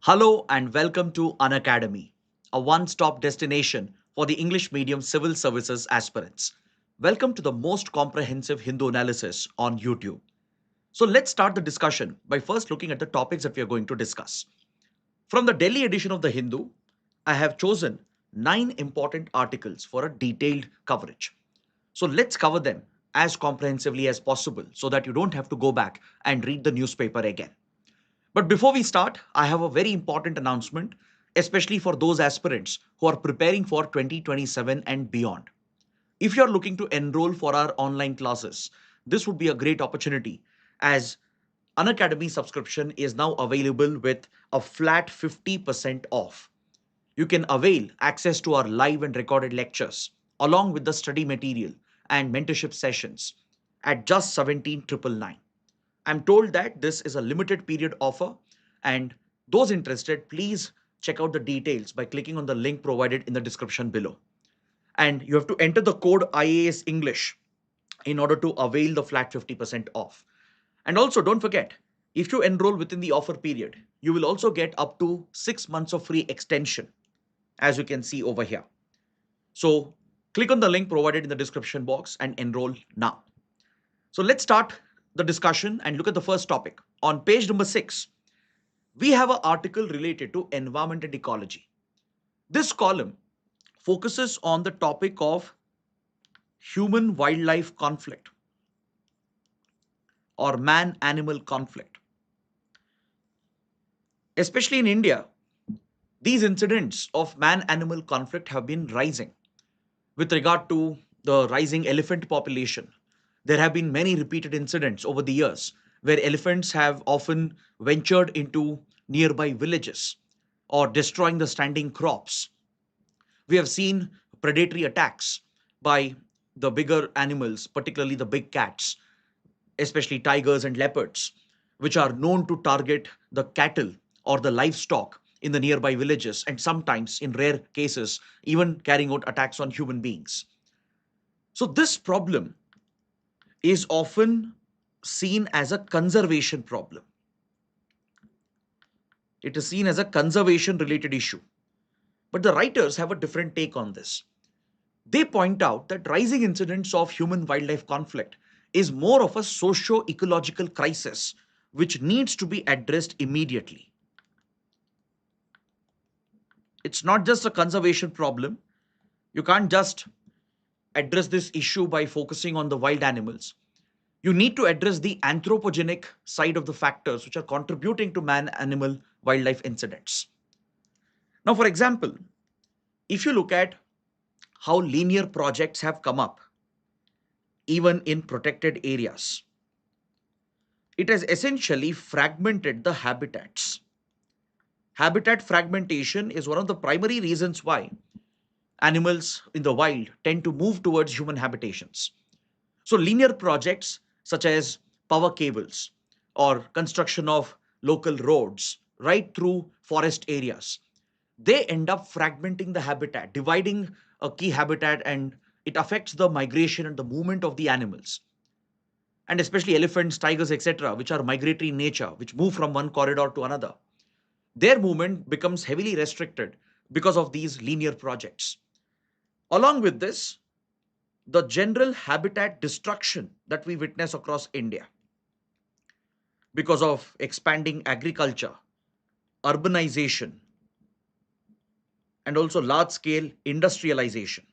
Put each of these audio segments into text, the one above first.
Hello and welcome to Unacademy, a one-stop destination for the English medium civil services aspirants. Welcome to the most comprehensive Hindu analysis on YouTube. So let's start the discussion by first looking at the topics that we are going to discuss. From the Delhi edition of the Hindu, I have chosen 9 important articles for a detailed coverage. So let's cover them as comprehensively as possible so that you don't have to go back and read the newspaper again. But before we start, I have a very important announcement, especially for those aspirants who are preparing for 2027 and beyond. If you're looking to enroll for our online classes, this would be a great opportunity as Unacademy subscription is now available with a flat 50% off. You can avail access to our live and recorded lectures along with the study material and mentorship sessions at just 17,999. I'm told that this is a limited period offer, and those interested, please check out the details by clicking on the link provided in the description below. And you have to enter the code IAS English in order to avail the flat 50% off. And also, don't forget, if you enroll within the offer period, you will also get up to 6 months of free extension, as you can see over here. So, click on the link provided in the description box and enroll now. So let's start the discussion and look at the first topic. On page number 6, we have an article related to environment and ecology. This column focuses on the topic of human wildlife conflict or man animal conflict. Especially in India, these incidents of man animal conflict have been rising. With regard to the rising elephant population, there have been many repeated incidents over the years where elephants have often ventured into nearby villages or destroying the standing crops. We have seen predatory attacks by the bigger animals, particularly the big cats, especially tigers and leopards, which are known to target the cattle or the livestock in the nearby villages, and sometimes, in rare cases, even carrying out attacks on human beings. So, this problem is often seen as a conservation problem. It is seen as a conservation related issue. But the writers have a different take on this. They point out that rising incidents of human wildlife conflict is more of a socio ecological crisis which needs to be addressed immediately. It's not just a conservation problem. You can't just address this issue by focusing on the wild animals. You need to address the anthropogenic side of the factors which are contributing to man animal wildlife incidents. Now, for example, if you look at how linear projects have come up, even in protected areas, it has essentially fragmented the habitats. Habitat fragmentation is one of the primary reasons why animals in the wild tend to move towards human habitations. So, linear projects such as power cables or construction of local roads right through forest areas, they end up fragmenting the habitat, dividing a key habitat, and it affects the migration and the movement of the animals. And especially elephants, tigers, etc., which are migratory in nature, which move from one corridor to another. Their movement becomes heavily restricted because of these linear projects. Along with this, the general habitat destruction that we witness across India because of expanding agriculture, urbanization, and also large scale industrialization.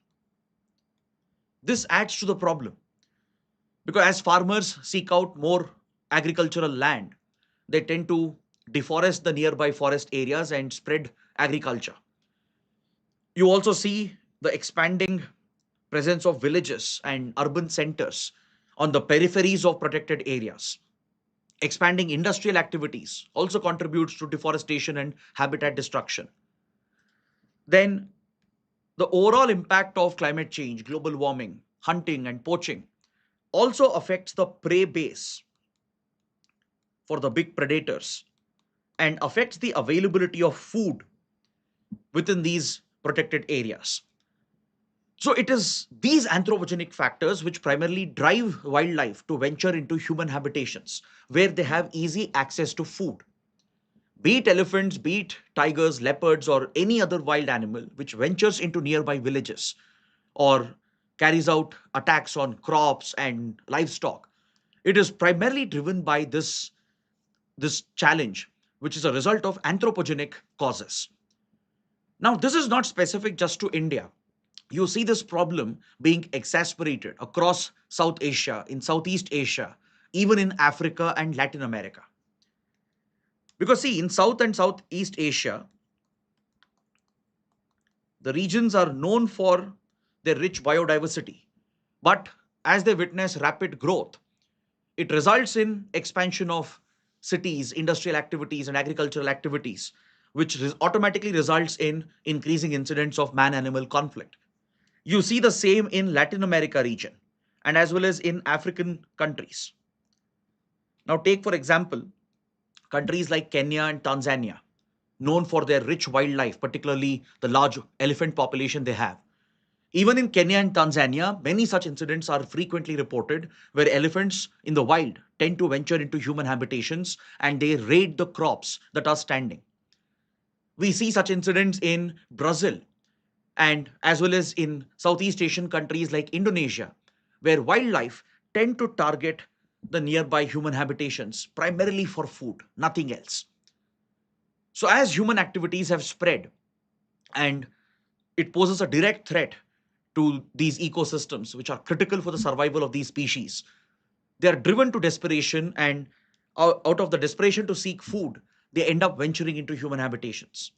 This adds to the problem because as farmers seek out more agricultural land, they tend to deforest the nearby forest areas and spread agriculture. You also see the expanding presence of villages and urban centers on the peripheries of protected areas. Expanding industrial activities also contributes to deforestation and habitat destruction. Then, the overall impact of climate change, global warming, hunting, and poaching also affects the prey base for the big predators and affects the availability of food within these protected areas. So it is these anthropogenic factors which primarily drive wildlife to venture into human habitations where they have easy access to food. be it elephants, be it tigers, leopards, or any other wild animal which ventures into nearby villages or carries out attacks on crops and livestock. It is primarily driven by this challenge, which is a result of anthropogenic causes. Now, this is not specific just to India. You see this problem being exacerbated across South Asia, in Southeast Asia, even in Africa and Latin America. Because, see, in South and Southeast Asia, the regions are known for their rich biodiversity. But as they witness rapid growth, it results in expansion of cities, industrial activities, and agricultural activities, which automatically results in increasing incidents of man-animal conflict. You see the same in Latin America region and as well as in African countries. Now, take for example countries like Kenya and Tanzania, known for their rich wildlife, particularly the large elephant population they have. Even in Kenya and Tanzania, many such incidents are frequently reported where elephants in the wild tend to venture into human habitations and they raid the crops that are standing. We see such incidents in Brazil and as well as in Southeast Asian countries like Indonesia, where wildlife tend to target the nearby human habitations primarily for food, nothing else. So, as human activities have spread and it poses a direct threat to these ecosystems, which are critical for the survival of these species, they are driven to desperation, and out of the desperation to seek food, they end up venturing into human habitations.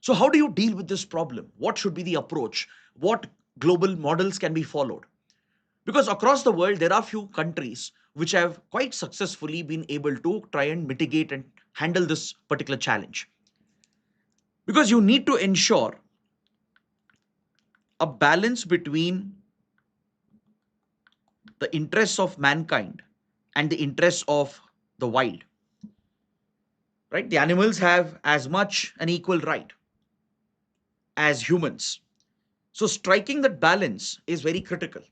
So, how do you deal with this problem? What should be the approach? What global models can be followed? Because across the world, there are few countries which have quite successfully been able to try and mitigate and handle this particular challenge. Because you need to ensure a balance between the interests of mankind and the interests of the wild. Right? The animals have as much an equal right as humans. So striking that balance is very critical.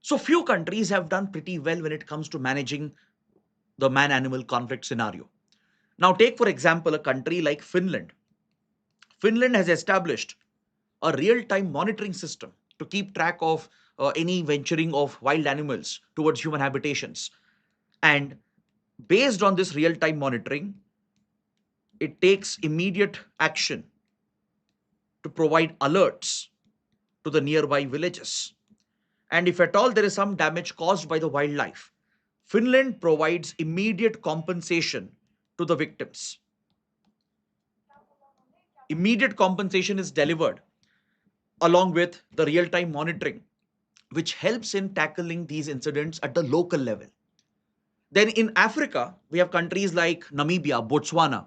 So few countries have done pretty well when it comes to managing the man-animal conflict scenario. Now take for example a country like Finland. Finland has established a real-time monitoring system to keep track of any venturing of wild animals towards human habitations. And based on this real-time monitoring, it takes immediate action to provide alerts to the nearby villages. And if at all there is some damage caused by the wildlife, Finland provides immediate compensation to the victims. Immediate compensation is delivered along with the real time monitoring, which helps in tackling these incidents at the local level. Then in Africa, we have countries like Namibia, Botswana.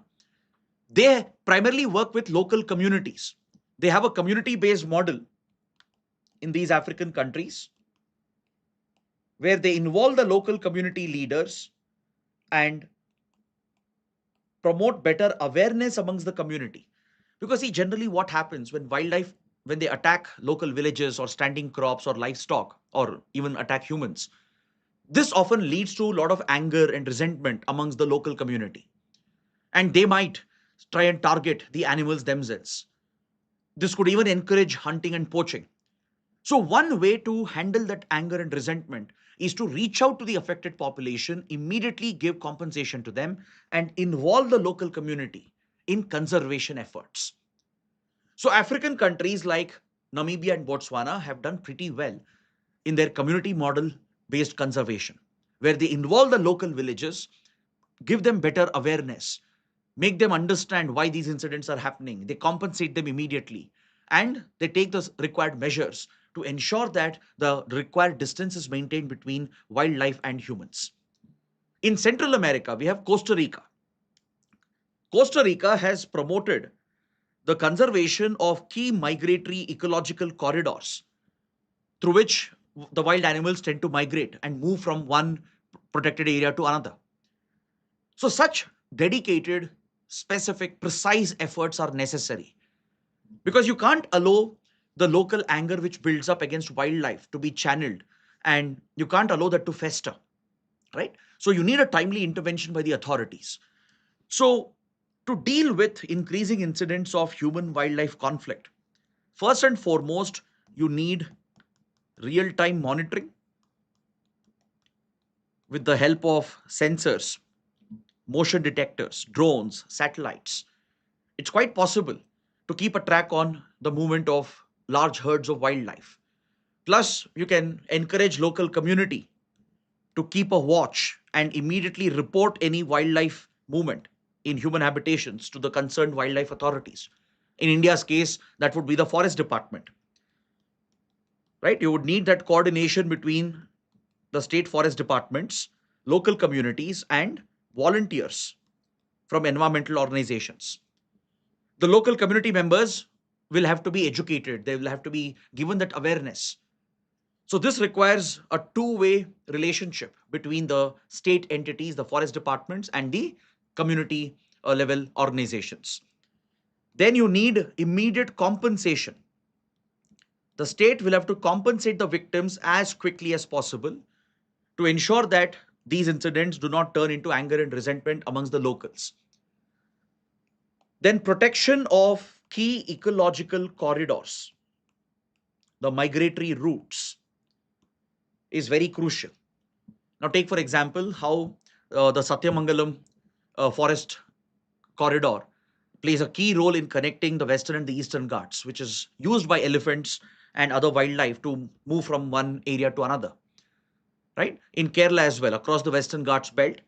They primarily work with local communities. They have a community based model in these African countries where they involve the local community leaders and promote better awareness amongst the community. Because see, generally what happens when wildlife, when they attack local villages or standing crops or livestock or even attack humans, this often leads to a lot of anger and resentment amongst the local community. And they might try and target the animals themselves. This could even encourage hunting and poaching. So, one way to handle that anger and resentment is to reach out to the affected population, immediately give compensation to them, and involve the local community in conservation efforts. So, African countries like Namibia and Botswana have done pretty well in their community model based conservation, where they involve the local villages, give them better awareness, make them understand why these incidents are happening, they compensate them immediately, and they take the required measures to ensure that the required distance is maintained between wildlife and humans. In Central America, we have Costa Rica. Costa Rica has promoted the conservation of key migratory ecological corridors through which the wild animals tend to migrate and move from one protected area to another. So, such dedicated, specific, precise efforts are necessary because you can't allow the local anger which builds up against wildlife to be channeled, and you can't allow that to fester, right? So, you need a timely intervention by the authorities. So, To deal with increasing incidents of human wildlife conflict, first and foremost, you need real time monitoring with the help of sensors, motion detectors, drones, satellites. It's quite possible to keep a track on the movement of large herds of wildlife. Plus, you can encourage local community to keep a watch and immediately report any wildlife movement in human habitations to the concerned wildlife authorities. In India's case, that would be the forest department, right? You would need that coordination between the state forest departments, local communities, and volunteers from environmental organizations. The local community members will have to be educated, they will have to be given that awareness. So, this requires a two-way relationship between the state entities, the forest departments, and the community level organizations. Then you need immediate compensation. The state will have to compensate the victims as quickly as possible to ensure that these incidents do not turn into anger and resentment amongst the locals. Then, protection of key ecological corridors, the migratory routes, is very crucial. Now, take for example how the Satyamangalam forest corridor plays a key role in connecting the western and the eastern Ghats, which is used by elephants and other wildlife to move from one area to another. Right? In Kerala as well, across the western Ghats belt,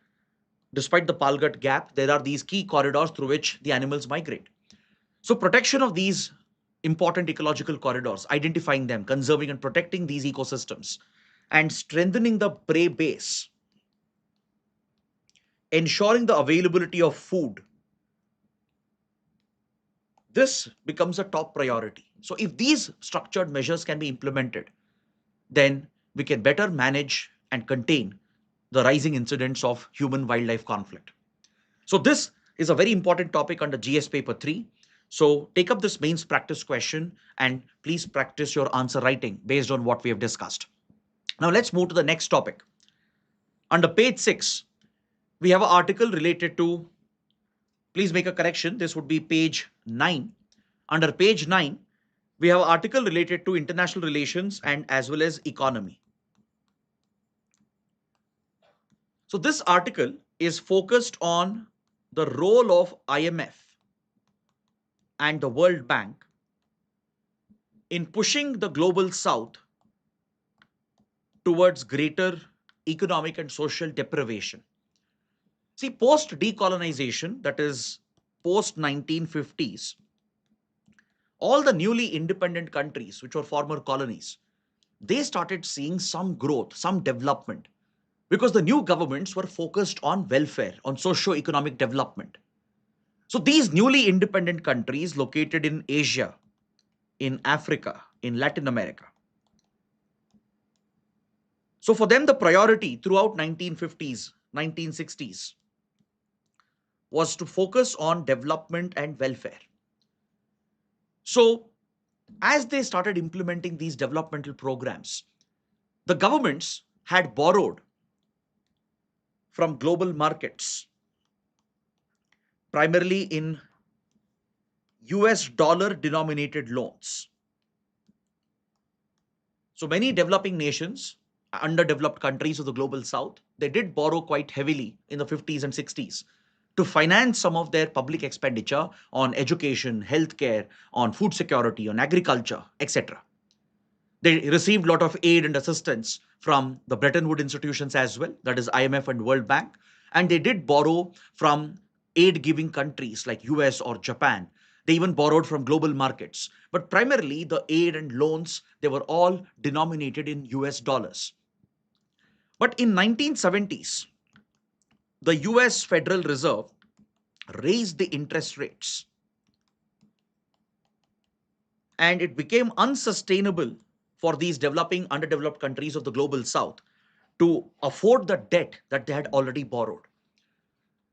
despite the Palghat gap, there are these key corridors through which the animals migrate. So, protection of these important ecological corridors, identifying them, conserving and protecting these ecosystems, and strengthening the prey base, ensuring the availability of food, this becomes a top priority. So, if these structured measures can be implemented, then we can better manage and contain the rising incidents of human wildlife conflict. So, this is a very important topic under GS paper 3. So, take up this mains practice question and please practice your answer writing based on what we have discussed. Now, let's move to the next topic. Under page 6, we have an article related to, please make a correction, this would be page 9. Under page 9, we have an article related to international relations and as well as economy. So, this article is focused on the role of IMF and the World Bank in pushing the global south towards greater economic and social deprivation. See, post decolonization, that is post 1950s, all the newly independent countries, which were former colonies, they started seeing some growth, some development, because the new governments were focused on welfare, on socio-economic development. So these newly independent countries located in Asia, in Africa, in Latin America. So for them, the priority throughout 1950s, 1960s was to focus on development and welfare. So as they started implementing these developmental programs, the governments had borrowed from global markets, primarily in US dollar denominated loans. So many developing nations, underdeveloped countries of the global south, they did borrow quite heavily in the 50s and 60s to finance some of their public expenditure on education, healthcare, on food security, on agriculture, etc. They received a lot of aid and assistance from the Bretton Woods institutions as well, that is IMF and World Bank. And they did borrow from aid giving countries like US or Japan. They even borrowed from global markets. But primarily, the aid and loans, they were all denominated in US dollars. But in 1970s, the US Federal Reserve raised the interest rates and it became unsustainable for these developing, underdeveloped countries of the global south to afford the debt that they had already borrowed.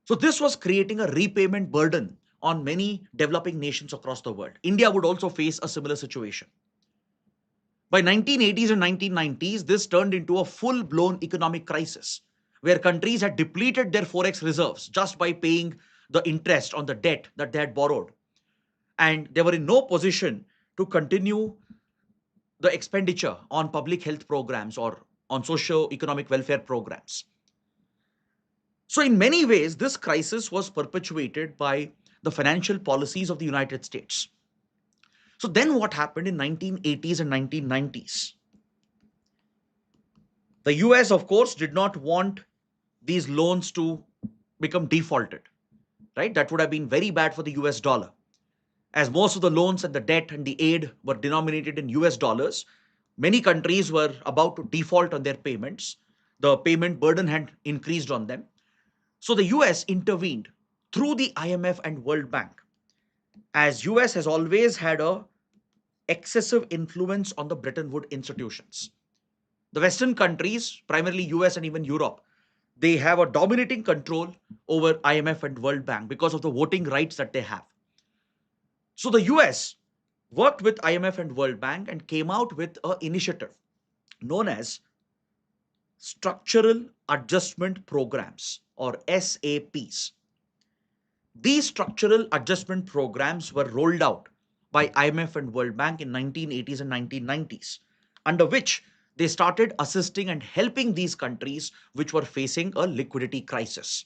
So this was creating a repayment burden on many developing nations across the world. India would also face a similar situation. By 1980s and 1990s, this turned into a full-blown economic crisis where countries had depleted their forex reserves just by paying the interest on the debt that they had borrowed. And they were in no position to continue the expenditure on public health programs or on socio-economic welfare programs. So, in many ways, this crisis was perpetuated by the financial policies of the United States. So, then what happened in 1980s and 1990s? The US, of course, did not want these loans to become defaulted, right? That would have been very bad for the US dollar. As most of the loans and the debt and the aid were denominated in US dollars, many countries were about to default on their payments. The payment burden had increased on them. So the US intervened through the IMF and World Bank, as US has always had a excessive influence on the Bretton Woods institutions. The Western countries, primarily US and even Europe, they have a dominating control over IMF and World Bank because of the voting rights that they have. So the US worked with IMF and World Bank and came out with an initiative known as Structural Adjustment Programs, or SAPs. These structural adjustment programs were rolled out by IMF and World Bank in 1980s and 1990s, under which they started assisting and helping these countries which were facing a liquidity crisis.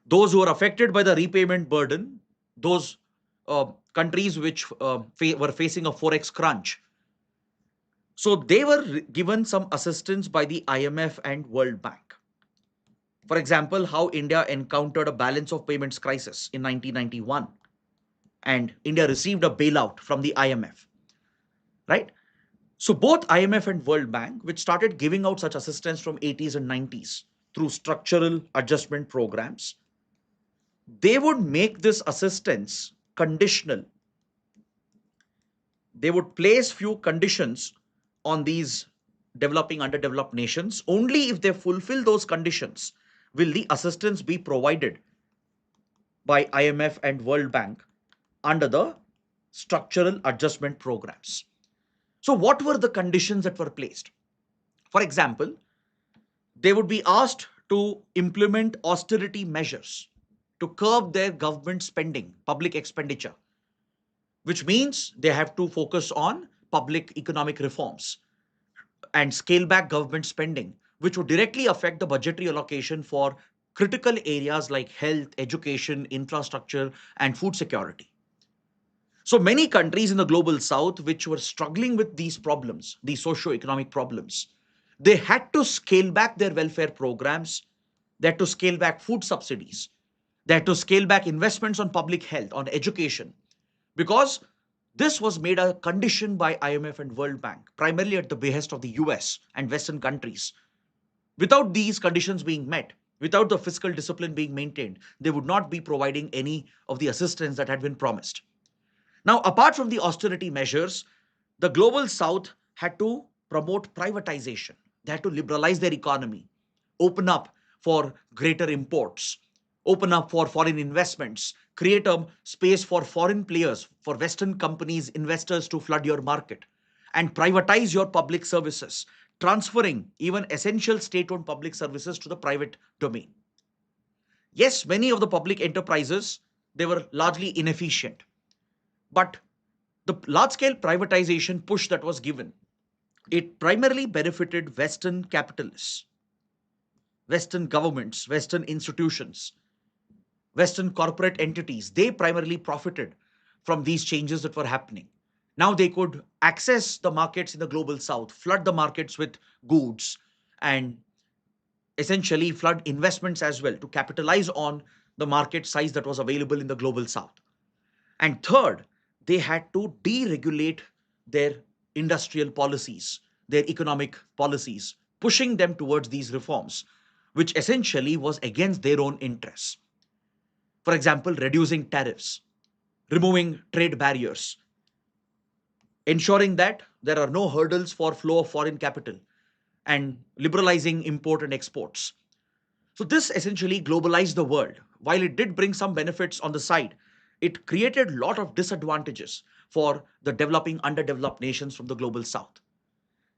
Those who were affected by the repayment burden, those countries which were facing a forex crunch, so they were given some assistance by the IMF and World Bank. For example, how India encountered a balance of payments crisis in 1991 and India received a bailout from the IMF, right? So both IMF and World Bank, which started giving out such assistance from 80s and 90s through structural adjustment programs, they would make this assistance conditional. They would place few conditions on these developing underdeveloped nations. Only if they fulfill those conditions will the assistance be provided by IMF and World Bank under the structural adjustment programs. So what were the conditions that were placed? For example, they would be asked to implement austerity measures to curb their government spending, public expenditure, which means they have to focus on public economic reforms and scale back government spending, which would directly affect the budgetary allocation for critical areas like health, education, infrastructure, and food security. So many countries in the global south, which were struggling with these problems, these socio-economic problems, they had to scale back their welfare programs. They had to scale back food subsidies. They had to scale back investments on public health, on education, because this was made a condition by IMF and World Bank, primarily at the behest of the US and Western countries. Without these conditions being met, without the fiscal discipline being maintained, they would not be providing any of the assistance that had been promised. Now, apart from the austerity measures, the global south had to promote privatization. They had to liberalize their economy, open up for greater imports, open up for foreign investments, create a space for foreign players, for Western companies, investors to flood your market, and privatize your public services, transferring even essential state owned public services to the private domain. Yes, many of the public enterprises, they were largely inefficient, but the large scale privatization push that was given, it primarily benefited Western capitalists, Western governments, Western institutions, Western corporate entities. They primarily profited from these changes that were happening. Now they could access the markets in the global south, flood the markets with goods, and essentially flood investments as well to capitalize on the market size that was available in the global south. And third, they had to deregulate their industrial policies, their economic policies, pushing them towards these reforms, which essentially was against their own interests. For example, reducing tariffs, removing trade barriers, ensuring that there are no hurdles for flow of foreign capital, and liberalizing import and exports. So this essentially globalized the world. While it did bring some benefits on the side, it created a lot of disadvantages for the developing underdeveloped nations from the global south.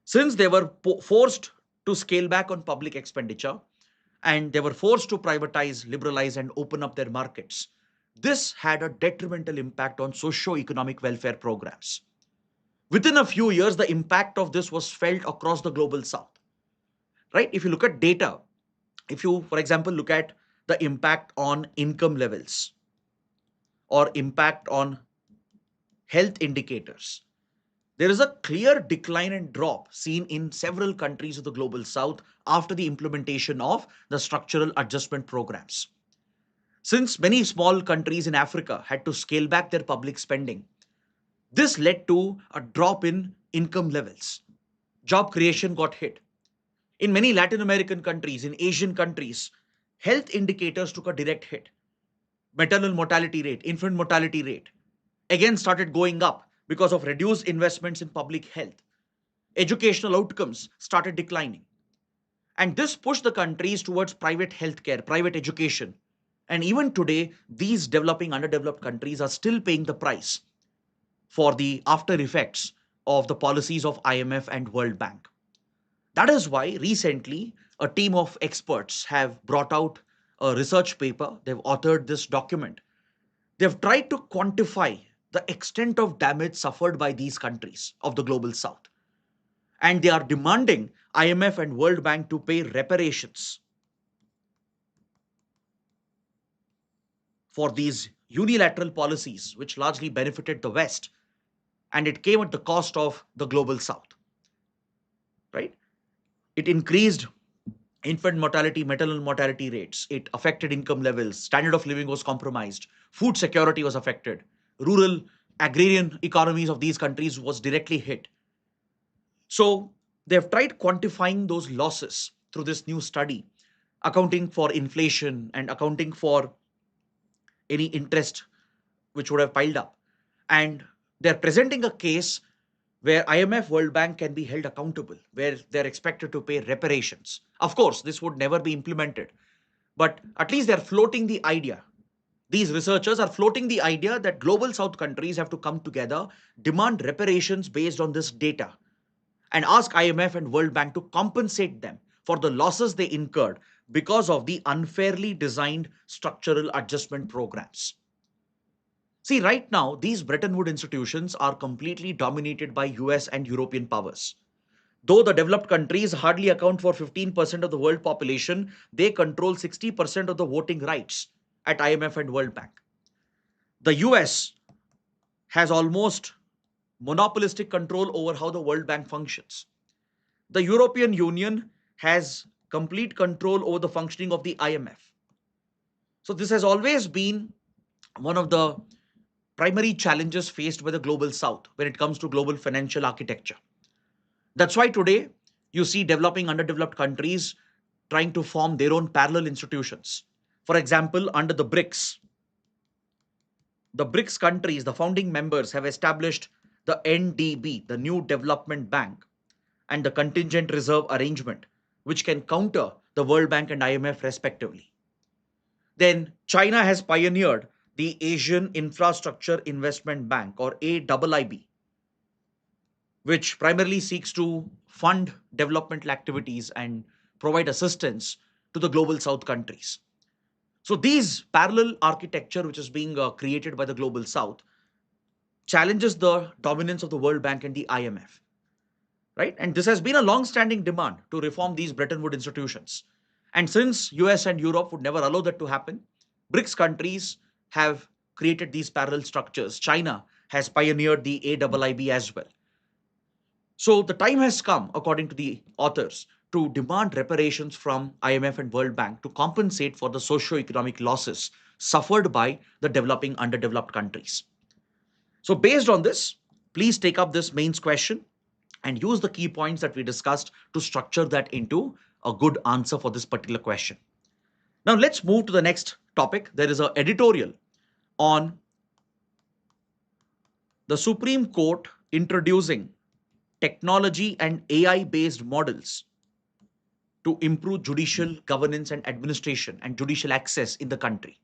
Since they were forced to scale back on public expenditure and they were forced to privatize, liberalize, and open up their markets. This had a detrimental impact on socio-economic welfare programs. Within a few years, the impact of this was felt across the global south. Right? If you look at data, if you, for example, look at the impact on income levels or impact on health indicators, there is a clear decline and drop seen in several countries of the global south after the implementation of the structural adjustment programs. Since many small countries in Africa had to scale back their public spending, this led to a drop in income levels. Job creation got hit. In many Latin American countries, in Asian countries, health indicators took a direct hit. Maternal mortality rate, infant mortality rate, again started going up because of reduced investments in public health. Educational outcomes started declining. And this pushed the countries towards private healthcare, private education. And even today, these developing, underdeveloped countries are still paying the price for the after effects of the policies of IMF and World Bank. That is why recently a team of experts have brought out a research paper. They've authored this document. They've tried to quantify the extent of damage suffered by these countries of the global south. And they are demanding IMF and World Bank to pay reparations for these unilateral policies, which largely benefited the West, and it came at the cost of the global south. Right? It increased infant mortality, maternal mortality rates. It affected income levels. Standard of living was compromised. Food security was affected. Rural agrarian economies of these countries was directly hit. So they have tried quantifying those losses through this new study, accounting for inflation and accounting for any interest which would have piled up. And they're presenting a case where IMF, World Bank can be held accountable, where they're expected to pay reparations. Of course, this would never be implemented, but at least they're floating the idea. These researchers are floating the idea that global south countries have to come together, demand reparations based on this data, and ask IMF and World Bank to compensate them for the losses they incurred because of the unfairly designed structural adjustment programs. See, right now, these Bretton Woods institutions are completely dominated by US and European powers. Though the developed countries hardly account for 15% of the world population, they control 60% of the voting rights at IMF and World Bank. The US has almost monopolistic control over how the World Bank functions. The European Union has complete control over the functioning of the IMF. So, this has always been one of the primary challenges faced by the global south when it comes to global financial architecture. That's why today you see developing underdeveloped countries trying to form their own parallel institutions. For example, under the BRICS countries, the founding members have established the NDB, the New Development Bank, and the Contingent Reserve Arrangement, which can counter the World Bank and IMF respectively. Then China has pioneered the Asian Infrastructure Investment Bank, or AIIB, which primarily seeks to fund developmental activities and provide assistance to the global south countries. So these parallel architecture, which is being created by the global south, challenges the dominance of the World Bank and the IMF, right? And this has been a long-standing demand to reform these Bretton Woods institutions. And since US and Europe would never allow that to happen, BRICS countries have created these parallel structures. China has pioneered the AIIB as well. So the time has come, according to the authors, to demand reparations from IMF and World Bank to compensate for the socio-economic losses suffered by the developing underdeveloped countries. So based on this, please take up this mains question and use the key points that we discussed to structure that into a good answer for this particular question. Now let's move to the next topic. There is an editorial on the Supreme Court introducing technology and AI based models to improve judicial governance and administration and judicial access in the country.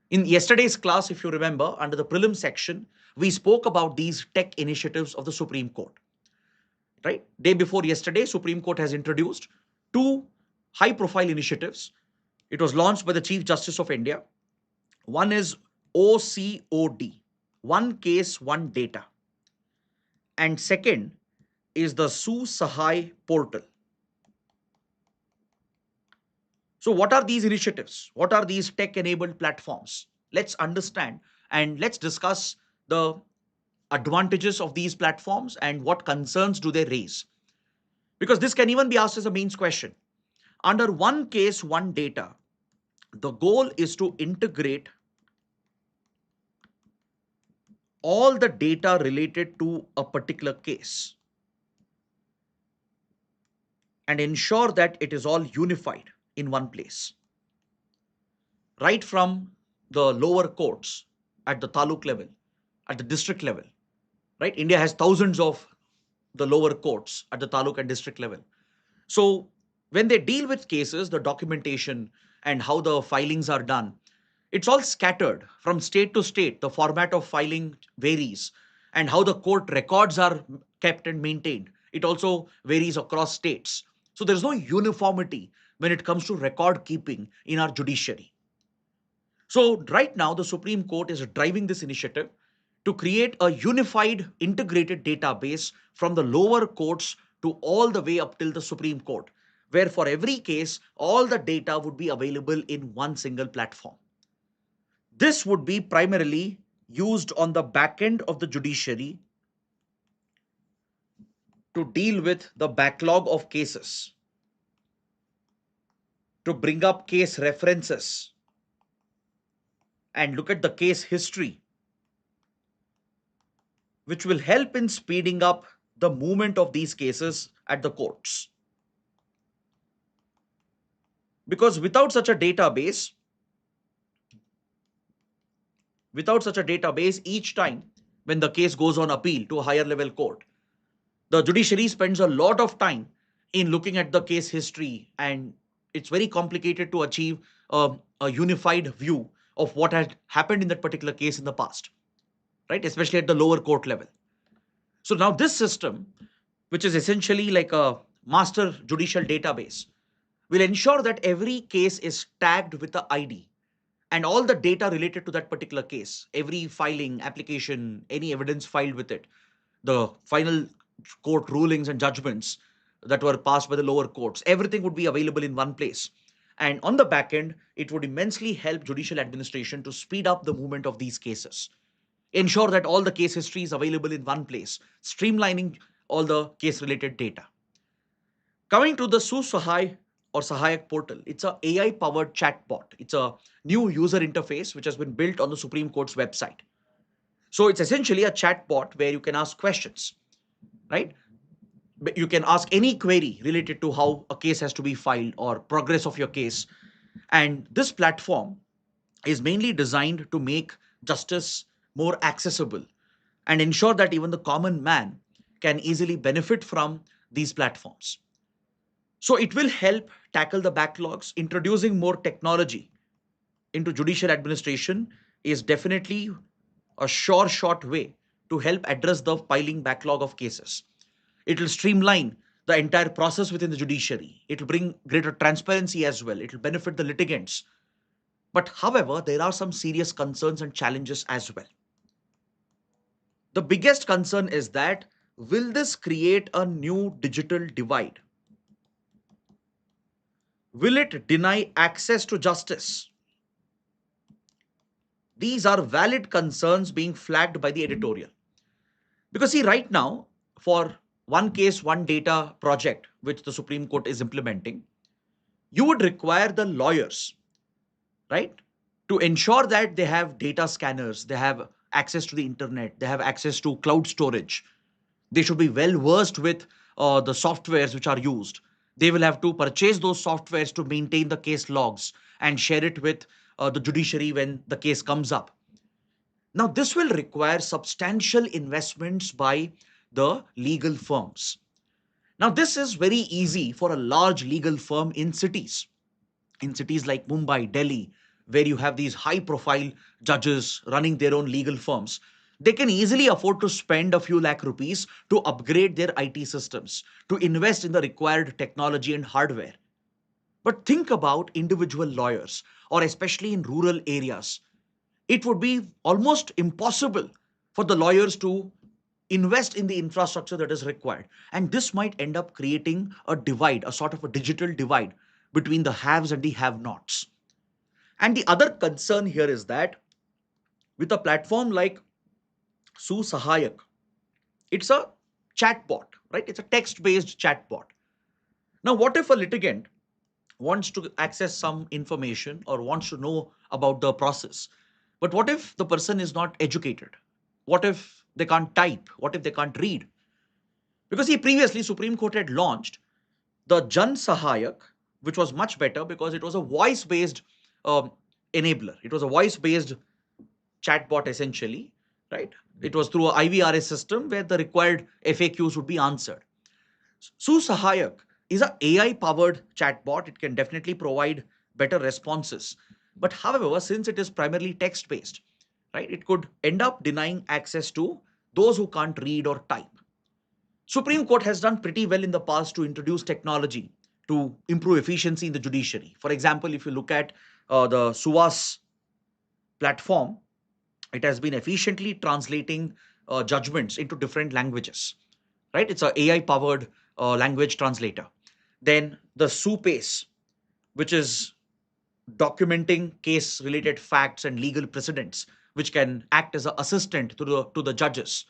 In yesterday's class, if you remember, under the prelim section, we spoke about these tech initiatives of the Supreme Court. Right? Day before yesterday, Supreme Court has introduced two high profile initiatives. It was launched by the Chief Justice of India. One is OCOD, one case, one data. And second is the Su-Sahai portal. So, what are these initiatives? What are these tech enabled platforms? Let's understand and let's discuss the advantages of these platforms and what concerns do they raise. Because this can even be asked as a means question. Under one case, one data, the goal is to integrate all the data related to a particular case and ensure that it is all unified in one place. Right from the lower courts at the taluk level, at the district level, right? India has thousands of the lower courts at the taluk and district level. So when they deal with cases, the documentation and how the filings are done, it's all scattered from state to state. The format of filing varies, and how the court records are kept and maintained. It also varies across states. So there's no uniformity when it comes to record keeping in our judiciary. So right now, the Supreme Court is driving this initiative to create a unified, integrated database from the lower courts to all the way up till the Supreme Court, where for every case, all the data would be available in one single platform. This would be primarily used on the back end of the judiciary to deal with the backlog of cases, to bring up case references and look at the case history, which will help in speeding up the movement of these cases at the courts. Because without such a database, each time when the case goes on appeal to a higher level court, the judiciary spends a lot of time in looking at the case history, and it's very complicated to achieve a unified view of what had happened in that particular case in the past, right? Especially at the lower court level. So now this system, which is essentially like a master judicial database, will ensure that every case is tagged with the ID and all the data related to that particular case, every filing, application, any evidence filed with it, the final court rulings and judgments that were passed by the lower courts, everything would be available in one place. And on the back end, it would immensely help judicial administration to speed up the movement of these cases. Ensure that all the case history is available in one place, streamlining all the case related data. Coming to the Su-Sahai or Sahayak portal, it's a AI powered chatbot. It's a new user interface which has been built on the Supreme Court's website. So it's essentially a chatbot where you can ask questions, right? You can ask any query related to how a case has to be filed or progress of your case. And this platform is mainly designed to make justice more accessible and ensure that even the common man can easily benefit from these platforms. So it will help tackle the backlogs. Introducing more technology into judicial administration is definitely a short way to help address the piling backlog of cases. It will streamline the entire process within the judiciary. It will bring greater transparency as well. It will benefit the litigants. But however, there are some serious concerns and challenges as well. The biggest concern is that will this create a new digital divide? Will it deny access to justice? These are valid concerns being flagged by the editorial. Because see, right now, for one case, one data project, which the Supreme Court is implementing, you would require the lawyers, right, to ensure that they have data scanners, they have access to the internet, they have access to cloud storage. They should be well versed with the softwares which are used. They will have to purchase those softwares to maintain the case logs and share it with the judiciary when the case comes up. Now, this will require substantial investments by the legal firms. Now, this is very easy for a large legal firm in cities like Mumbai, Delhi, where you have these high profile judges running their own legal firms. They can easily afford to spend a few lakh rupees to upgrade their IT systems, to invest in the required technology and hardware. But think about individual lawyers, or especially in rural areas. It would be almost impossible for the lawyers to invest in the infrastructure that is required. And this might end up creating a divide, a sort of a digital divide between the haves and the have nots. And the other concern here is that with a platform like Sahayak, it's a chatbot, right? It's a text based chatbot. Now, what if a litigant wants to access some information or wants to know about the process? But what if the person is not educated? What if they can't type? What if they can't read? Because previously Supreme Court had launched the Jan Sahayak, which was much better because it was a voice based enabler. It was a voice based chatbot essentially, right? It was through a IVRS system where the required FAQs would be answered. Sahayak is a AI powered chatbot. It can definitely provide better responses. But however, since it is primarily text based, right, it could end up denying access to those who can't read or type. Supreme Court has done pretty well in the past to introduce technology to improve efficiency in the judiciary. For example, if you look at the SUVAS platform, it has been efficiently translating judgments into different languages, right? It's a AI powered language translator. Then the SUPACE, which is documenting case related facts and legal precedents, which can act as an assistant to the judges.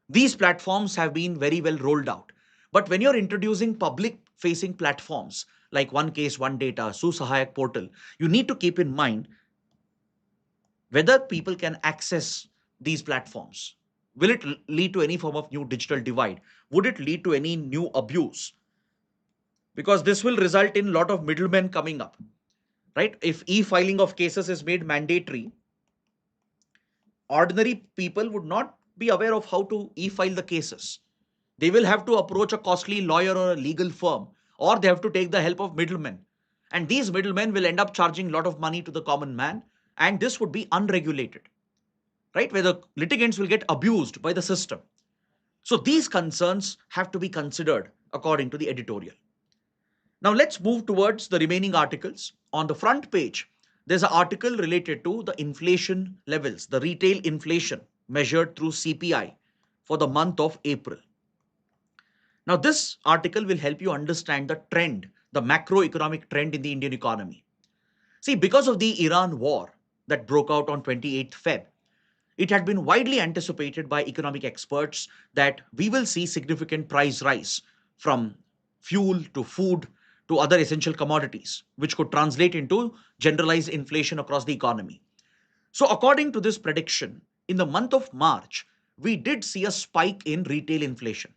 These platforms have been very well rolled out. But when you're introducing public facing platforms like One Case, One Data, Susahayak portal, you need to keep in mind whether people can access these platforms. Will it lead to any form of new digital divide? Would it lead to any new abuse? Because this will result in a lot of middlemen coming up, right? If e-filing of cases is made mandatory, ordinary people would not be aware of how to e-file the cases. They will have to approach a costly lawyer or a legal firm, or they have to take the help of middlemen. And these middlemen will end up charging a lot of money to the common man, and this would be unregulated, right? Where the litigants will get abused by the system. So these concerns have to be considered according to the editorial. Now let's move towards the remaining articles. On the front page, there's an article related to the inflation levels, the retail inflation measured through CPI for the month of April. Now, this article will help you understand the trend, the macroeconomic trend in the Indian economy. See, because of the Iran war that broke out on 28th Feb, it had been widely anticipated by economic experts that we will see significant price rise from fuel to food to other essential commodities, which could translate into generalized inflation across the economy. So, according to this prediction, in the month of March, we did see a spike in retail inflation.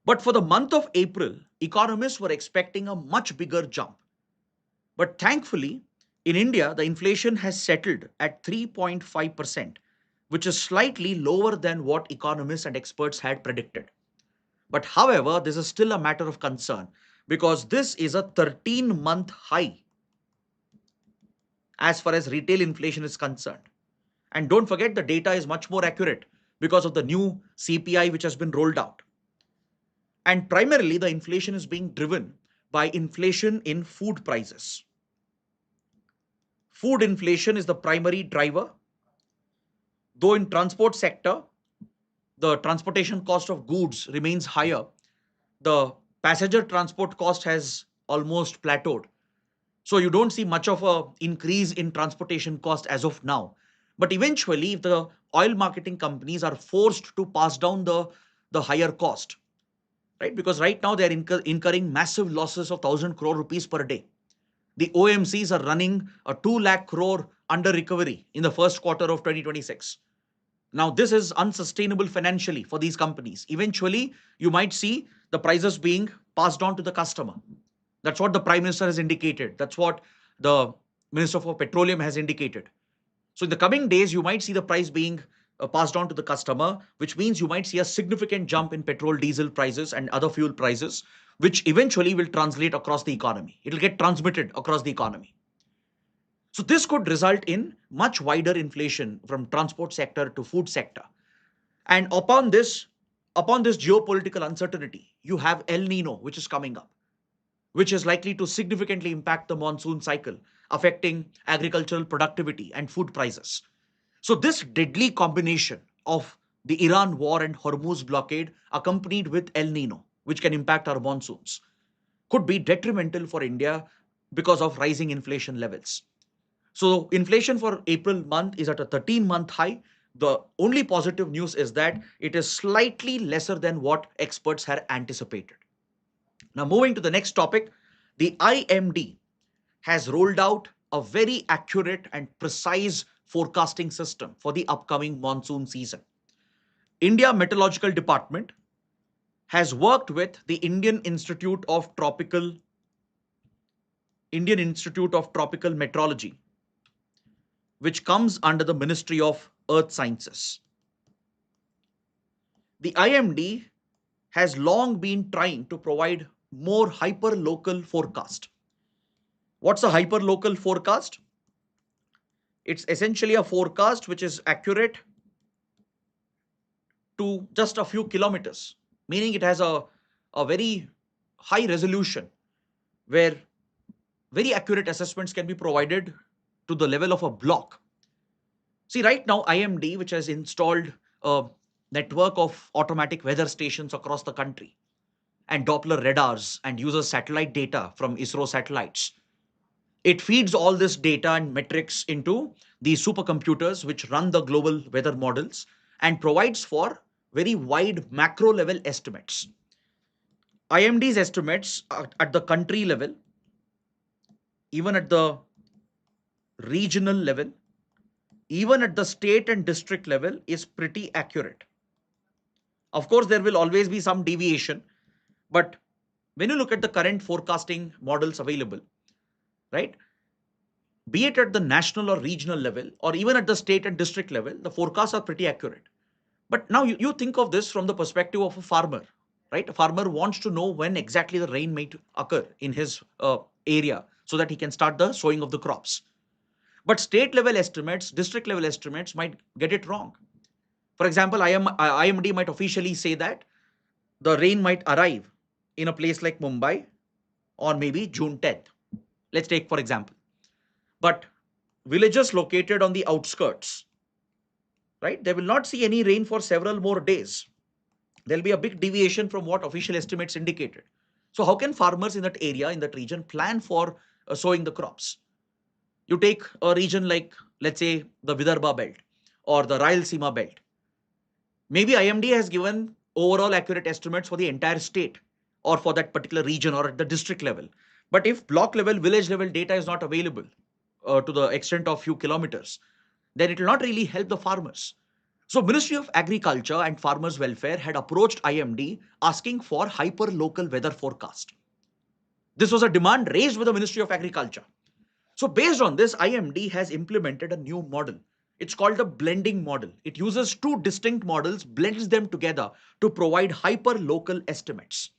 But for the month of April, economists were expecting a much bigger jump. But thankfully, in India, the inflation has settled at 3.5%, which is slightly lower than what economists and experts had predicted. But however, this is still a matter of concern because this is a 13-month high as far as retail inflation is concerned. And don't forget, the data is much more accurate because of the new CPI which has been rolled out. And primarily, the inflation is being driven by inflation in food prices. Food inflation is the primary driver, though in transport sector, the transportation cost of goods remains higher. The passenger transport cost has almost plateaued. So you don't see much of a increase in transportation cost as of now. But eventually, if the oil marketing companies are forced to pass down the higher cost, right? Because right now they are incurring massive losses of 1,000 crore rupees per day. The OMCs are running a 2 lakh crore under recovery in the first quarter of 2026. Now, this is unsustainable financially for these companies. Eventually, you might see the prices being passed on to the customer. That's what the Prime Minister has indicated. That's what the Minister for Petroleum has indicated. So in the coming days, you might see the price being passed on to the customer, which means you might see a significant jump in petrol, diesel prices and other fuel prices, which eventually will translate across the economy. It will get transmitted across the economy. So this could result in much wider inflation from transport sector to food sector. And upon this geopolitical uncertainty, you have El Nino, which is coming up. which is likely to significantly impact the monsoon cycle, affecting agricultural productivity and food prices. So, this deadly combination of the Iran war and Hormuz blockade, accompanied with El Nino, which can impact our monsoons, could be detrimental for India because of rising inflation levels. So, inflation for April month is at a 13-month high. The only positive news is that it is slightly lesser than what experts had anticipated. Now, moving to the next topic, the IMD has rolled out a very accurate and precise forecasting system for the upcoming monsoon season. India Meteorological Department has worked with the Indian Institute of Tropical Meteorology, which comes under the Ministry of Earth Sciences. The IMD has long been trying to provide more hyper-local forecast. What's a hyper-local forecast? It's essentially a forecast which is accurate to just a few kilometers, meaning it has a very high resolution where very accurate assessments can be provided to the level of a block. See, right now, IMD, which has installed a network of automatic weather stations across the country and Doppler radars and uses satellite data from ISRO satellites, it feeds all this data and metrics into the supercomputers which run the global weather models and provides for very wide macro level estimates. IMD's estimates at the country level, even at the regional level, even at the state and district level, is pretty accurate. Of course, there will always be some deviation, but when you look at the current forecasting models available, right, be it at the national or regional level, or even at the state and district level, the forecasts are pretty accurate. But now you think of this from the perspective of a farmer, right? A farmer wants to know when exactly the rain might occur in his area so that he can start the sowing of the crops. But state level estimates, district level estimates might get it wrong. For example, IMD might officially say that the rain might arrive in a place like Mumbai on maybe June 10th. Let's take for example. But villages located on the outskirts, right, they will not see any rain for several more days. There'll be a big deviation from what official estimates indicated. So how can farmers in that area, in that region, plan for sowing the crops? You take a region like, let's say, the Vidarbha belt or the Rayalaseema belt. Maybe IMD has given overall accurate estimates for the entire state or for that particular region or at the district level. But if block level, village level data is not available to the extent of few kilometers, then it will not really help the farmers. So Ministry of Agriculture and Farmers Welfare had approached IMD asking for hyper-local weather forecast. This was a demand raised with the Ministry of Agriculture. So based on this, IMD has implemented a new model. It's called the blending model. It uses two distinct models, blends them together to provide hyper-local estimates.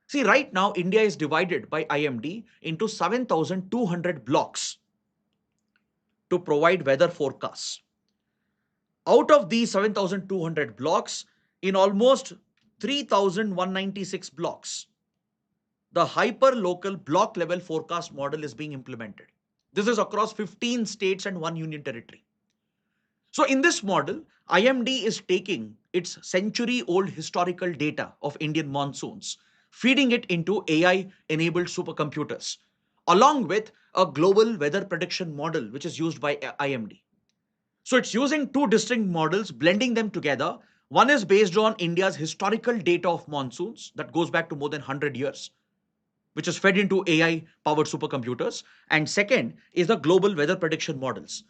See, right now, India is divided by IMD into 7,200 blocks to provide weather forecasts. Out of these 7,200 blocks, in almost 3,196 blocks, the hyper-local block level forecast model is being implemented. This is across 15 states and one union territory. So in this model, IMD is taking its century-old historical data of Indian monsoons, feeding it into AI-enabled supercomputers, along with a global weather prediction model, which is used by IMD. So it's using two distinct models, blending them together. One is based on India's historical data of monsoons that goes back to more than 100 years, which is fed into AI-powered supercomputers. And second is the global weather prediction models.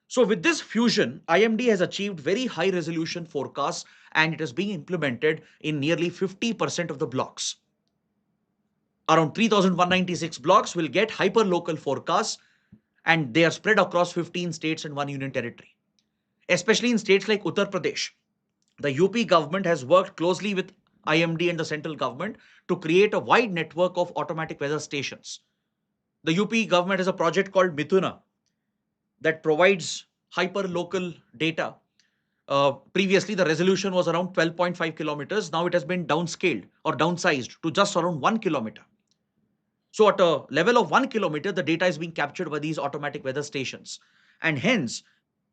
So with this fusion, IMD has achieved very high resolution forecasts and it is being implemented in nearly 50% of the blocks. Around 3,196 blocks will get hyper-local forecasts and they are spread across 15 states and one union territory. Especially in states like Uttar Pradesh, the UP government has worked closely with IMD and the central government to create a wide network of automatic weather stations. The UP government has a project called Mithuna that provides hyper-local data. Previously, the resolution was around 12.5 kilometers. Now it has been downscaled or downsized to just around 1 kilometer. So at a level of 1 kilometer, the data is being captured by these automatic weather stations. And hence,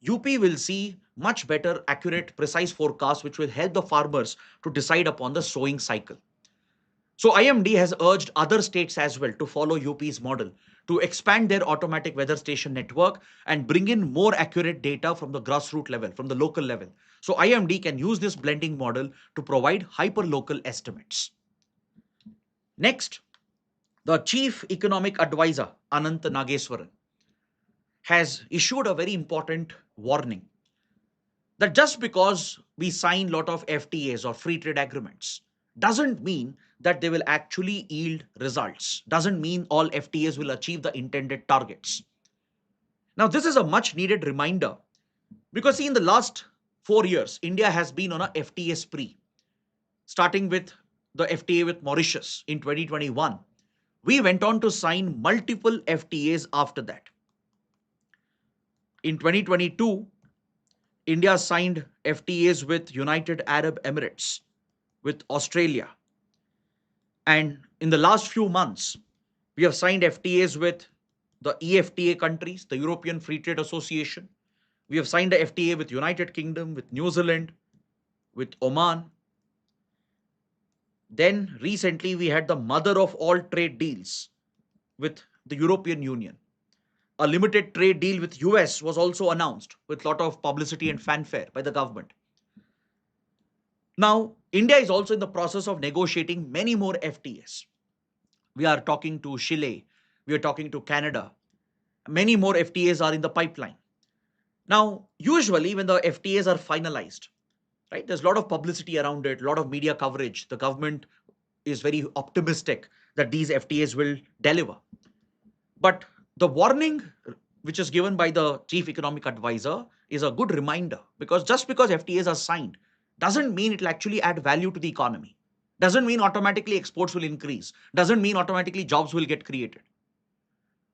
UP will see much better, accurate, precise forecasts, which will help the farmers to decide upon the sowing cycle. So IMD has urged other states as well to follow UP's model to expand their automatic weather station network and bring in more accurate data from the grassroots level, from the local level. So IMD can use this blending model to provide hyper-local estimates. Next, the Chief Economic Advisor, Anant Nageswaran, has issued a very important warning that just because we sign a lot of FTAs or free trade agreements doesn't mean that they will actually yield results, doesn't mean all FTAs will achieve the intended targets. Now, this is a much needed reminder because, see, in the last 4 years, India has been on a FTA spree, starting with the FTA with Mauritius in 2021. We went on to sign multiple FTAs after that. In 2022, India signed FTAs with United Arab Emirates, with Australia. And in the last few months, we have signed FTAs with the EFTA countries, the European Free Trade Association. We have signed a FTA with United Kingdom, with New Zealand, with Oman. Then recently we had the mother of all trade deals with the European Union. A limited trade deal with US was also announced with a lot of publicity and fanfare by the government. Now, India is also in the process of negotiating many more FTAs. We are talking to Chile, we are talking to Canada. Many more FTAs are in the pipeline. Now, usually when the FTAs are finalized, right, there's a lot of publicity around it, a lot of media coverage. The government is very optimistic that these FTAs will deliver. But the warning which is given by the chief economic advisor is a good reminder, because just because FTAs are signed doesn't mean it will actually add value to the economy. Doesn't mean automatically exports will increase. Doesn't mean automatically jobs will get created.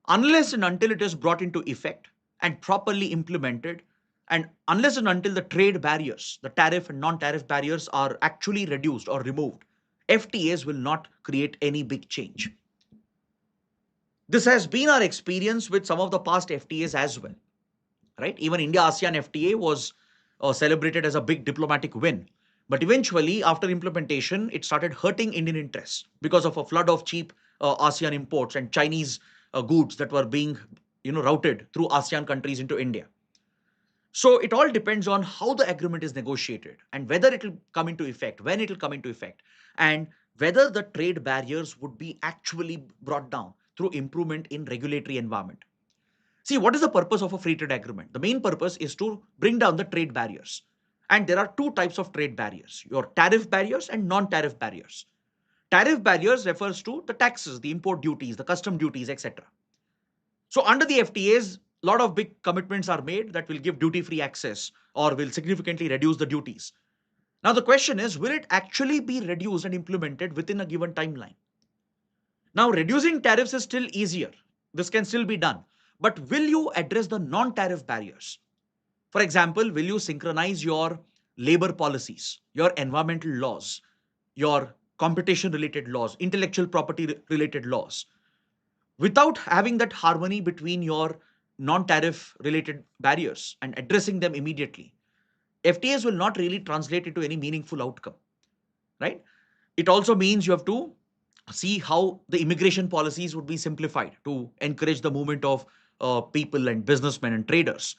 Unless and until it is brought into effect and properly implemented, and unless and until the trade barriers, the tariff and non-tariff barriers are actually reduced or removed, FTAs will not create any big change. This has been our experience with some of the past FTAs as well, right? Even India ASEAN FTA was celebrated as a big diplomatic win. But eventually, after implementation, it started hurting Indian interests because of a flood of cheap ASEAN imports and Chinese goods that were being routed through ASEAN countries into India. So it all depends on how the agreement is negotiated and whether it will come into effect, when it will come into effect, and whether the trade barriers would be actually brought down through improvement in regulatory environment. See, what is the purpose of a free trade agreement? The main purpose is to bring down the trade barriers. And there are two types of trade barriers, your tariff barriers and non-tariff barriers. Tariff barriers refers to the taxes, the import duties, the custom duties, etc. So under the FTAs, a lot of big commitments are made that will give duty-free access or will significantly reduce the duties. Now the question is, will it actually be reduced and implemented within a given timeline? Now reducing tariffs is still easier. This can still be done. But will you address the non-tariff barriers? For example, will you synchronize your labor policies, your environmental laws, your competition related laws, intellectual property related laws, without having that harmony between your non-tariff related barriers and addressing them immediately? FTAs will not really translate into any meaningful outcome, right? It also means you have to see how the immigration policies would be simplified to encourage the movement of people and businessmen and traders.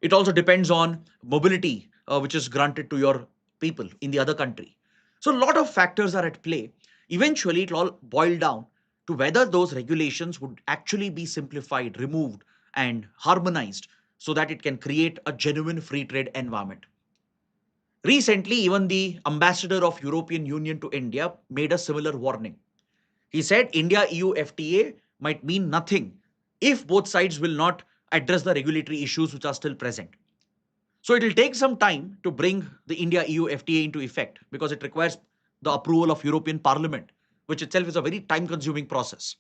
It also depends on mobility, which is granted to your people in the other country. So a lot of factors are at play. Eventually, it will all boil down to whether those regulations would actually be simplified, removed, and harmonized so that it can create a genuine free trade environment. Recently, even the ambassador of European Union to India made a similar warning. He said India EU FTA might mean nothing if both sides will not address the regulatory issues which are still present. So it will take some time to bring the India EU FTA into effect because it requires the approval of European Parliament, which itself is a very time consuming process.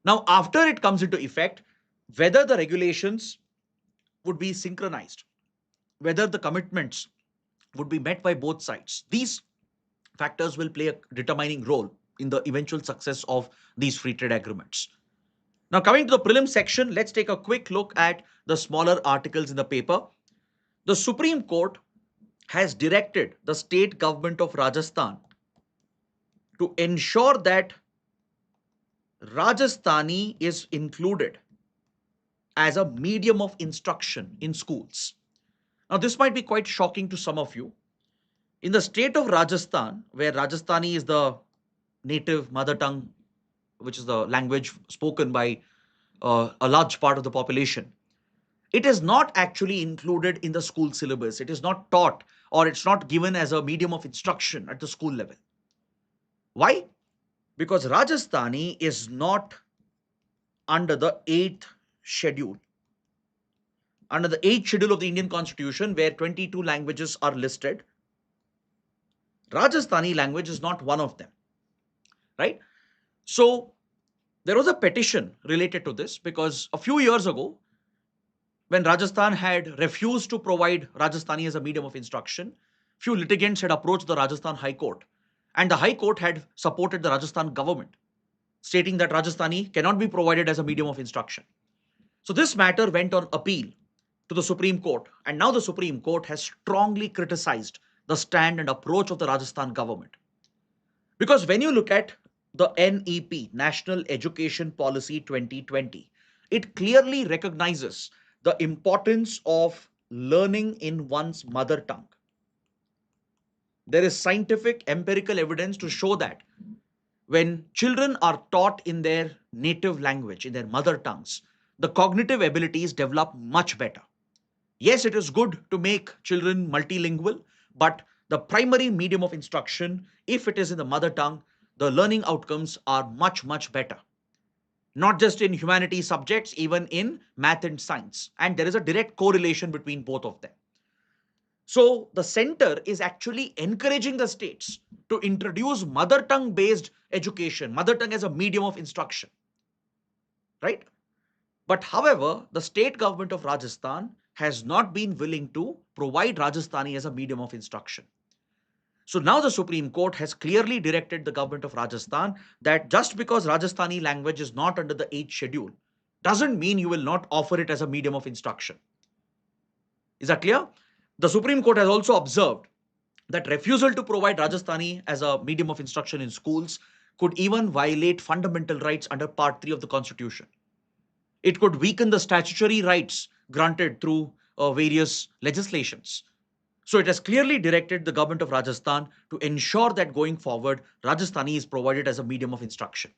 Now, after it comes into effect, whether the regulations would be synchronized, whether the commitments would be met by both sides, these factors will play a determining role in the eventual success of these free trade agreements. Now, coming to the prelim section, let's take a quick look at the smaller articles in the paper. The Supreme Court has directed the state government of Rajasthan to ensure that Rajasthani is included as a medium of instruction in schools. Now, this might be quite shocking to some of you. In the state of Rajasthan, where Rajasthani is the native mother tongue, which is the language spoken by a large part of the population, it is not actually included in the school syllabus. It is not taught or it's not given as a medium of instruction at the school level. Why? Because Rajasthani is not under the 8th schedule. Under the 8th schedule of the Indian Constitution, where 22 languages are listed, Rajasthani language is not one of them, right? So there was a petition related to this because a few years ago, when Rajasthan had refused to provide Rajasthani as a medium of instruction, few litigants had approached the Rajasthan High Court, and the High Court had supported the Rajasthan government, stating that Rajasthani cannot be provided as a medium of instruction. So this matter went on appeal to the Supreme Court, and now the Supreme Court has strongly criticized the stand and approach of the Rajasthan government. Because when you look at the NEP, National Education Policy 2020, it clearly recognizes the importance of learning in one's mother tongue. There is scientific empirical evidence to show that when children are taught in their native language, in their mother tongues, the cognitive abilities develop much better. Yes, it is good to make children multilingual, but the primary medium of instruction, if it is in the mother tongue, the learning outcomes are much, much better. Not just in humanities subjects, even in math and science. And there is a direct correlation between both of them. So the center is actually encouraging the states to introduce mother tongue based education, mother tongue as a medium of instruction, right? But however, the state government of Rajasthan has not been willing to provide Rajasthani as a medium of instruction. So now the Supreme Court has clearly directed the government of Rajasthan that just because Rajasthani language is not under the 8th schedule doesn't mean you will not offer it as a medium of instruction. Is that clear? The Supreme Court has also observed that refusal to provide Rajasthani as a medium of instruction in schools could even violate fundamental rights under Part 3 of the Constitution. It could weaken the statutory rights granted through various legislations. So it has clearly directed the government of Rajasthan to ensure that going forward, Rajasthani is provided as a medium of instruction.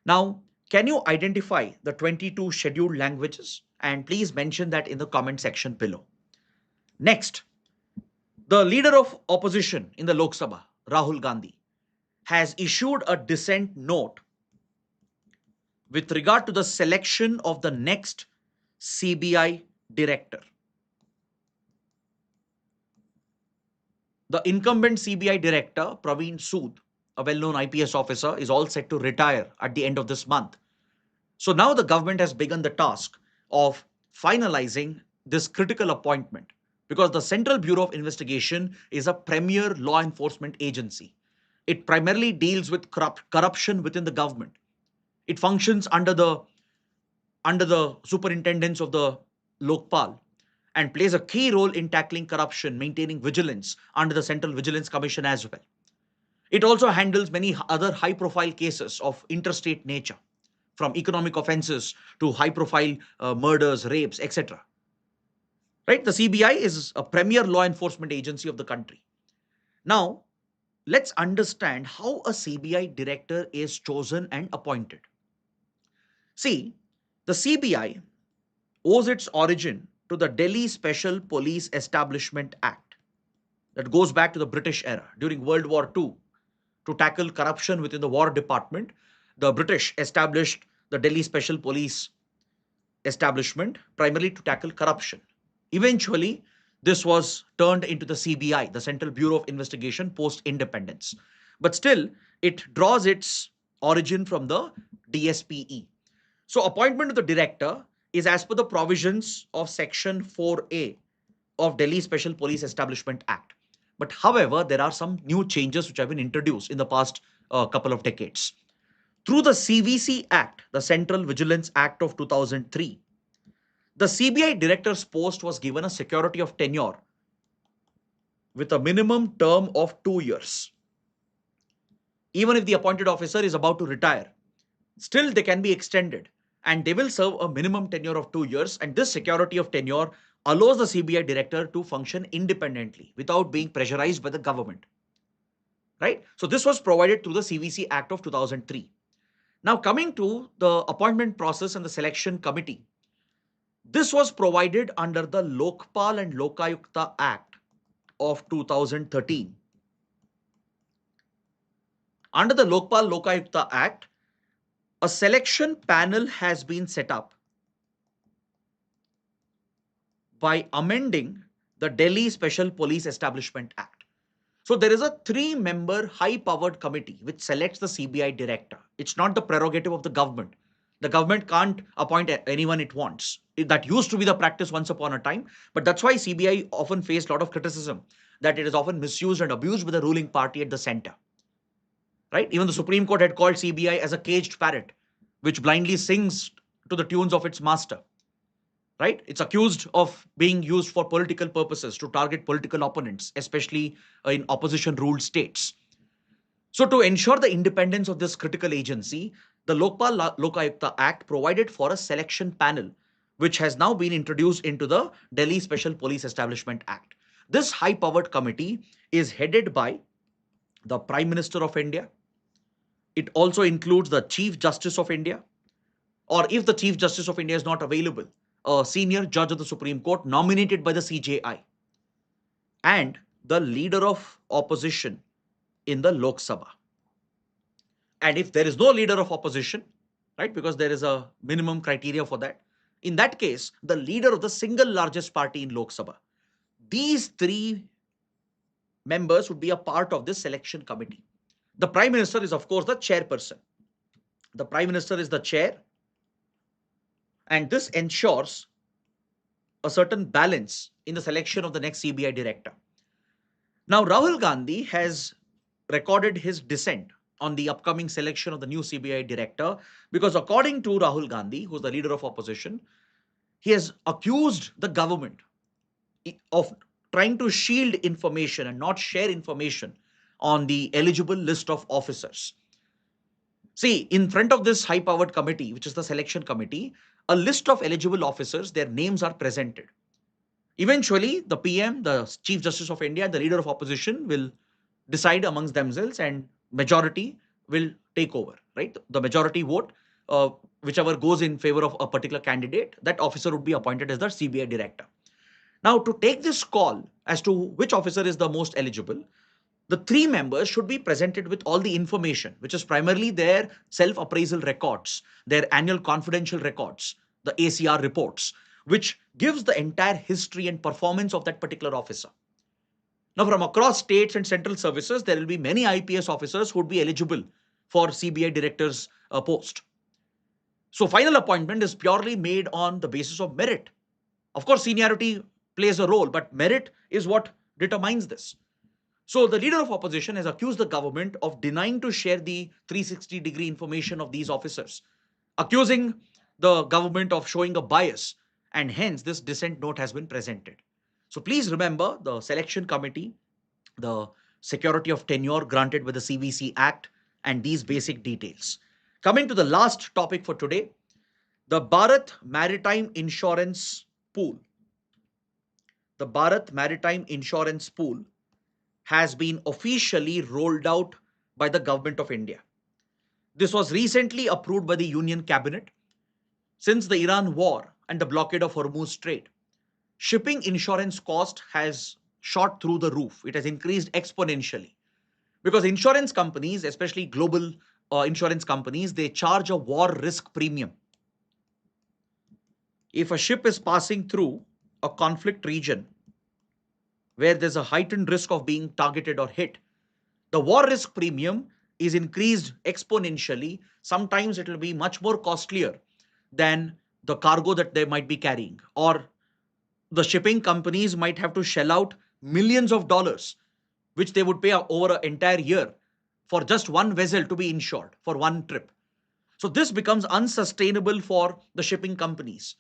Now, can you identify the 22 scheduled languages? And please mention that in the comment section below. Next, the leader of opposition in the Lok Sabha, Rahul Gandhi, has issued a dissent note with regard to the selection of the next CBI director. The incumbent CBI director, Praveen Sood, a well-known IPS officer, is all set to retire at the end of this month. So now the government has begun the task of finalizing this critical appointment because the Central Bureau of Investigation is a premier law enforcement agency. It primarily deals with corruption within the government. It functions under the superintendence of the Lokpal and plays a key role in tackling corruption, maintaining vigilance under the Central Vigilance Commission as well. It also handles many other high-profile cases of interstate nature, from economic offenses to high-profile murders, rapes, etc. Right? The CBI is a premier law enforcement agency of the country. Now, let's understand how a CBI director is chosen and appointed. See, the CBI owes its origin to the Delhi Special Police Establishment Act that goes back to the British era. During World War II, to tackle corruption within the War Department, the British established the Delhi Special Police Establishment primarily to tackle corruption. Eventually, this was turned into the CBI, the Central Bureau of Investigation, post-independence. But still, it draws its origin from the DSPE. So appointment of the director is as per the provisions of Section 4A of Delhi Special Police Establishment Act. But however, there are some new changes which have been introduced in the past a couple of decades. Through the CVC Act, the Central Vigilance Act of 2003, the CBI director's post was given a security of tenure with a minimum term of 2 years. Even if the appointed officer is about to retire, still they can be extended and they will serve a minimum tenure of 2 years. And this security of tenure allows the CBI director to function independently without being pressurized by the government. Right? So this was provided through the CVC Act of 2003. Now coming to the appointment process and the selection committee, this was provided under the Lokpal and Lokayukta Act of 2013. Under the Lokpal Lokayukta Act, a selection panel has been set up by amending the Delhi Special Police Establishment Act. So there is a 3-member high-powered committee which selects the CBI director. It's not the prerogative of the government. The government can't appoint anyone it wants. That used to be the practice once upon a time, but that's why CBI often faced a lot of criticism that it is often misused and abused by the ruling party at the center. Right? Even the Supreme Court had called CBI as a caged parrot, which blindly sings to the tunes of its master. Right? It's accused of being used for political purposes to target political opponents, especially in opposition ruled states. So to ensure the independence of this critical agency, the Lokpal Lokayukta Act provided for a selection panel, which has now been introduced into the Delhi Special Police Establishment Act. This high-powered committee is headed by the Prime Minister of India. It also includes the Chief Justice of India, or if the Chief Justice of India is not available, a senior judge of the Supreme Court nominated by the CJI, and the leader of opposition in the Lok Sabha. And if there is no leader of opposition, right, because there is a minimum criteria for that, in that case, the leader of the single largest party in Lok Sabha. These 3 members would be a part of this selection committee. The Prime Minister is, of course, the chairperson. The Prime Minister is the chair, and this ensures a certain balance in the selection of the next CBI director. Now, Rahul Gandhi has recorded his dissent on the upcoming selection of the new CBI director because, according to Rahul Gandhi, who's the leader of opposition, he has accused the government of trying to shield information and not share information on the eligible list of officers. See, in front of this high-powered committee, which is the selection committee, a list of eligible officers, their names are presented. Eventually, the PM, the Chief Justice of India, and the leader of opposition will decide amongst themselves, and majority will take over, right? The majority vote, whichever goes in favor of a particular candidate, that officer would be appointed as the CBI director. Now, to take this call as to which officer is the most eligible, the 3 members should be presented with all the information, which is primarily their self-appraisal records, their annual confidential records, the ACR reports, which gives the entire history and performance of that particular officer. Now, from across states and central services, there will be many IPS officers who would be eligible for CBI director's post. So, final appointment is purely made on the basis of merit. Of course, seniority plays a role, but merit is what determines this. So the leader of opposition has accused the government of denying to share the 360-degree information of these officers, accusing the government of showing a bias, and hence this dissent note has been presented. So please remember the selection committee, the security of tenure granted by the CVC Act, and these basic details. Coming to the last topic for today, the Bharat Maritime Insurance Pool. The Bharat Maritime Insurance Pool has been officially rolled out by the government of India. This was recently approved by the Union Cabinet. Since the Iran war and the blockade of Hormuz Strait, shipping insurance cost has shot through the roof. It has increased exponentially because insurance companies, especially global insurance companies, they charge a war risk premium. If a ship is passing through a conflict region where there's a heightened risk of being targeted or hit, the war risk premium is increased exponentially. Sometimes it will be much more costlier than the cargo that they might be carrying, or the shipping companies might have to shell out millions of dollars, which they would pay over an entire year for just one vessel to be insured for one trip. So this becomes unsustainable for the shipping companies.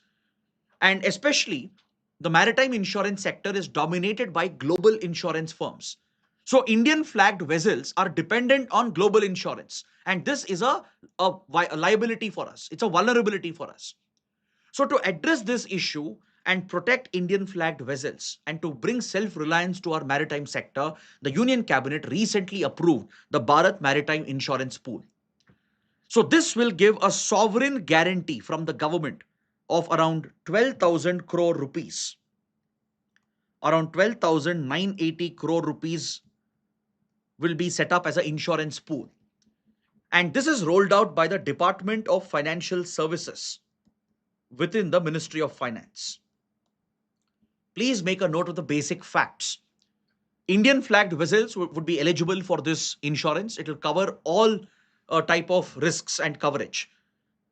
And especially the maritime insurance sector is dominated by global insurance firms. So Indian flagged vessels are dependent on global insurance. And this is a liability for us. It's a vulnerability for us. So, to address this issue and protect Indian flagged vessels and to bring self reliance to our maritime sector, the Union Cabinet recently approved the Bharat Maritime Insurance Pool. So, this will give a sovereign guarantee from the government of around 12,000 crore rupees. Around 12,980 crore rupees will be set up as an insurance pool. And this is rolled out by the Department of Financial Services within the Ministry of Finance. Please make a note of the basic facts. Indian flagged vessels would be eligible for this insurance. It will cover all type of risks and coverage,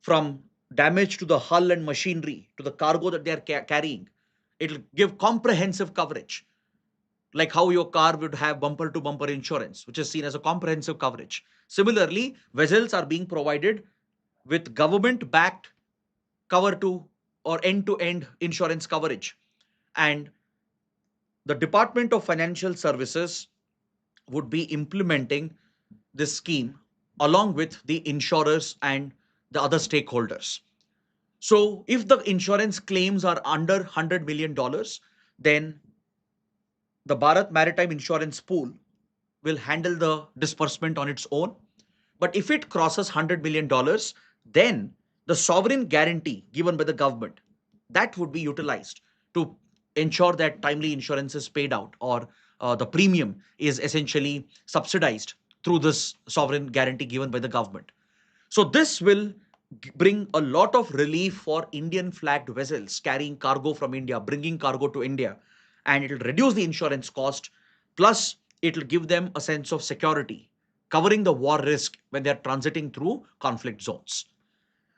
from damage to the hull and machinery to the cargo that they are carrying. It will give comprehensive coverage, like how your car would have bumper to bumper insurance, which is seen as a comprehensive coverage. Similarly, vessels are being provided with government backed cover to or end to end insurance coverage. And the Department of Financial Services would be implementing this scheme along with the insurers and the other stakeholders. So, if the insurance claims are under $100 million, then the Bharat Maritime Insurance Pool will handle the disbursement on its own. But if it crosses $100 million, then the sovereign guarantee given by the government, that would be utilized to ensure that timely insurance is paid out, or the premium is essentially subsidized through this sovereign guarantee given by the government. So this will bring a lot of relief for Indian flagged vessels carrying cargo from India, bringing cargo to India, and it will reduce the insurance cost. Plus, it will give them a sense of security, covering the war risk when they are transiting through conflict zones.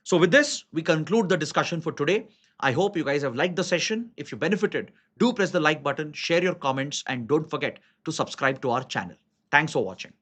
So, with this, we conclude the discussion for today. I hope you guys have liked the session. If you benefited, do press the like button, share your comments, and don't forget to subscribe to our channel. Thanks for watching.